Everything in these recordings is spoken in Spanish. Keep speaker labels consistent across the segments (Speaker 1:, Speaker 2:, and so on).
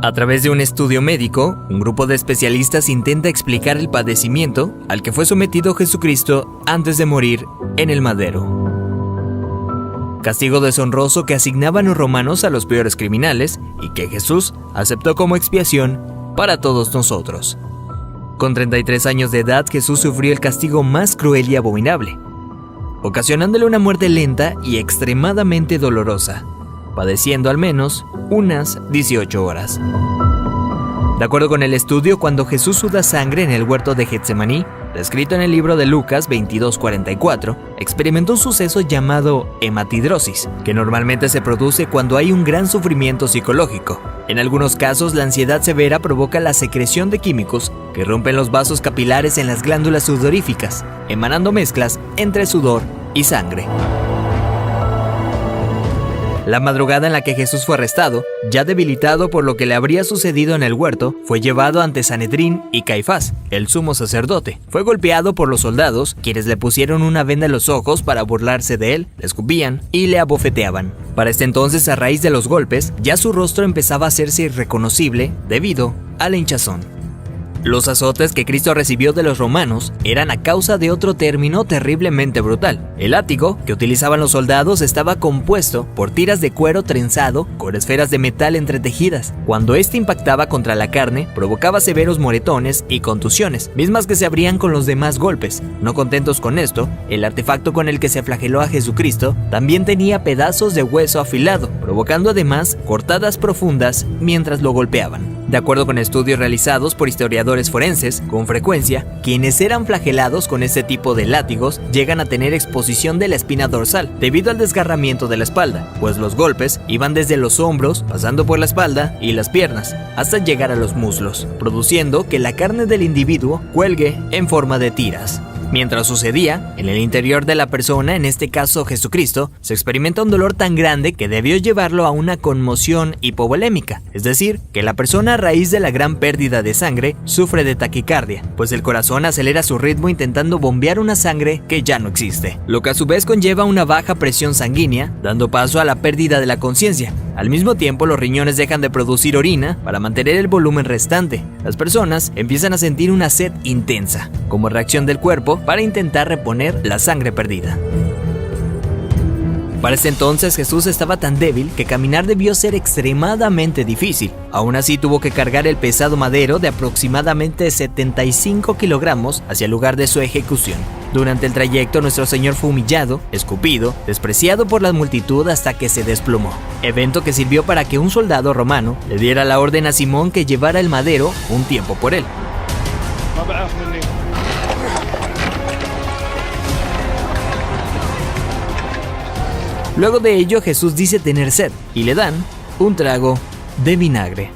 Speaker 1: A través de un estudio médico, un grupo de especialistas intenta explicar el padecimiento al que fue sometido Jesucristo antes de morir en el madero. Castigo deshonroso que asignaban los romanos a los peores criminales y que Jesús aceptó como expiación para todos nosotros. Con 33 años de edad, Jesús sufrió el castigo más cruel y abominable, ocasionándole una muerte lenta y extremadamente dolorosa, padeciendo al menos unas 18 horas. De acuerdo con el estudio, cuando Jesús suda sangre en el huerto de Getsemaní, descrito en el libro de Lucas 22:44, experimentó un suceso llamado hematidrosis, que normalmente se produce cuando hay un gran sufrimiento psicológico. En algunos casos, la ansiedad severa provoca la secreción de químicos que rompen los vasos capilares en las glándulas sudoríficas, emanando mezclas entre sudor y sangre. La madrugada en la que Jesús fue arrestado, ya debilitado por lo que le habría sucedido en el huerto, fue llevado ante Sanedrín y Caifás, el sumo sacerdote. Fue golpeado por los soldados, quienes le pusieron una venda en los ojos para burlarse de él, le escupían y le abofeteaban. Para este entonces, a raíz de los golpes, ya su rostro empezaba a hacerse irreconocible debido a la hinchazón. Los azotes que Cristo recibió de los romanos eran a causa de otro término terriblemente brutal. El látigo que utilizaban los soldados estaba compuesto por tiras de cuero trenzado con esferas de metal entretejidas. Cuando este impactaba contra la carne, provocaba severos moretones y contusiones, mismas que se abrían con los demás golpes. No contentos con esto, el artefacto con el que se flageló a Jesucristo también tenía pedazos de hueso afilado, provocando además cortadas profundas mientras lo golpeaban. De acuerdo con estudios realizados por historiadores forenses, con frecuencia, quienes eran flagelados con este tipo de látigos llegan a tener exposición de la espina dorsal debido al desgarramiento de la espalda, pues los golpes iban desde los hombros, pasando por la espalda y las piernas, hasta llegar a los muslos, produciendo que la carne del individuo cuelgue en forma de tiras. Mientras sucedía, en el interior de la persona, en este caso Jesucristo, se experimenta un dolor tan grande que debió llevarlo a una conmoción hipovolémica, es decir, que la persona a raíz de la gran pérdida de sangre sufre de taquicardia, pues el corazón acelera su ritmo intentando bombear una sangre que ya no existe, lo que a su vez conlleva una baja presión sanguínea, dando paso a la pérdida de la conciencia. Al mismo tiempo, los riñones dejan de producir orina para mantener el volumen restante. Las personas empiezan a sentir una sed intensa, como reacción del cuerpo para intentar reponer la sangre perdida. Para este entonces, Jesús estaba tan débil que caminar debió ser extremadamente difícil. Aún así, tuvo que cargar el pesado madero de aproximadamente 75 kilogramos hacia el lugar de su ejecución. Durante el trayecto, nuestro Señor fue humillado, escupido, despreciado por la multitud hasta que se desplomó. Evento que sirvió para que un soldado romano le diera la orden a Simón que llevara el madero un tiempo por él. Luego de ello, Jesús dice tener sed y le dan un trago de vinagre.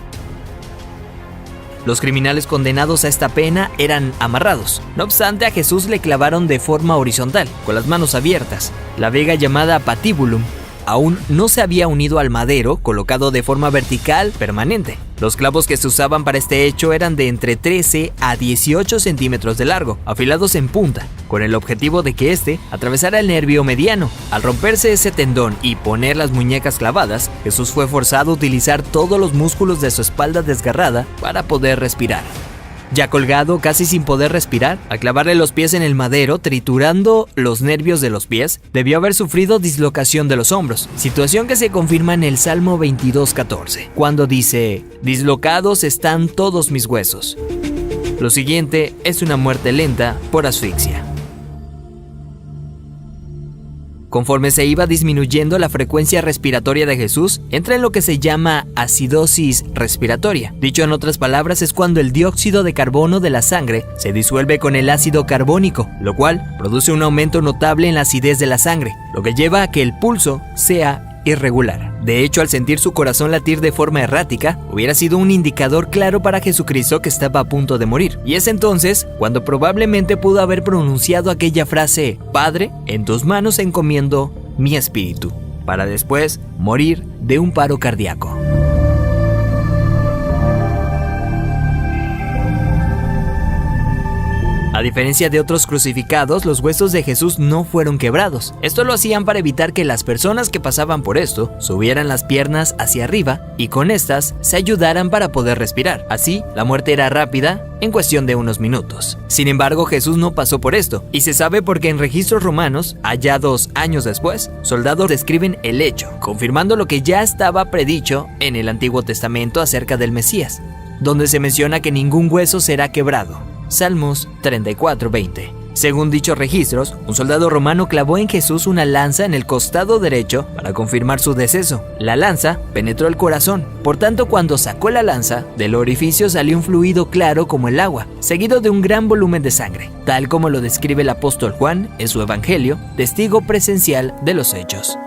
Speaker 1: Los criminales condenados a esta pena eran amarrados. No obstante, a Jesús le clavaron de forma horizontal, con las manos abiertas. La viga llamada patibulum aún no se había unido al madero, colocado de forma vertical permanente. Los clavos que se usaban para este hecho eran de entre 13 a 18 centímetros de largo, afilados en punta, con el objetivo de que éste atravesara el nervio mediano. Al romperse ese tendón y poner las muñecas clavadas, Jesús fue forzado a utilizar todos los músculos de su espalda desgarrada para poder respirar. Ya colgado, casi sin poder respirar, al clavarle los pies en el madero, triturando los nervios de los pies, debió haber sufrido dislocación de los hombros, situación que se confirma en el Salmo 22:14, cuando dice: «Dislocados están todos mis huesos». Lo siguiente es una muerte lenta por asfixia. Conforme se iba disminuyendo la frecuencia respiratoria de Jesús, entra en lo que se llama acidosis respiratoria. Dicho en otras palabras, es cuando el dióxido de carbono de la sangre se disuelve con el ácido carbónico, lo cual produce un aumento notable en la acidez de la sangre, lo que lleva a que el pulso sea irregular. De hecho, al sentir su corazón latir de forma errática, hubiera sido un indicador claro para Jesucristo que estaba a punto de morir. Y es entonces cuando probablemente pudo haber pronunciado aquella frase: «Padre, en tus manos encomiendo mi espíritu», para después morir de un paro cardíaco. A diferencia de otros crucificados, los huesos de Jesús no fueron quebrados. Esto lo hacían para evitar que las personas que pasaban por esto subieran las piernas hacia arriba y con estas se ayudaran para poder respirar. Así, la muerte era rápida en cuestión de unos minutos. Sin embargo, Jesús no pasó por esto, y se sabe porque en registros romanos, hallados años después, soldados describen el hecho, confirmando lo que ya estaba predicho en el Antiguo Testamento acerca del Mesías, donde se menciona que ningún hueso será quebrado. Salmos 34:20. Según dichos registros, un soldado romano clavó en Jesús una lanza en el costado derecho para confirmar su deceso. La lanza penetró el corazón, por tanto cuando sacó la lanza, del orificio salió un fluido claro como el agua, seguido de un gran volumen de sangre, tal como lo describe el apóstol Juan en su Evangelio, testigo presencial de los hechos.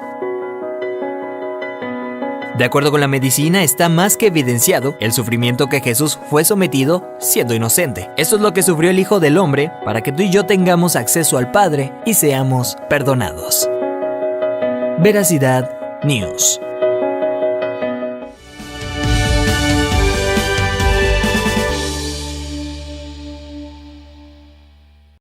Speaker 1: De acuerdo con la medicina, está más que evidenciado el sufrimiento que Jesús fue sometido siendo inocente. Esto es lo que sufrió el Hijo del Hombre para que tú y yo tengamos acceso al Padre y seamos perdonados. Veracidad News.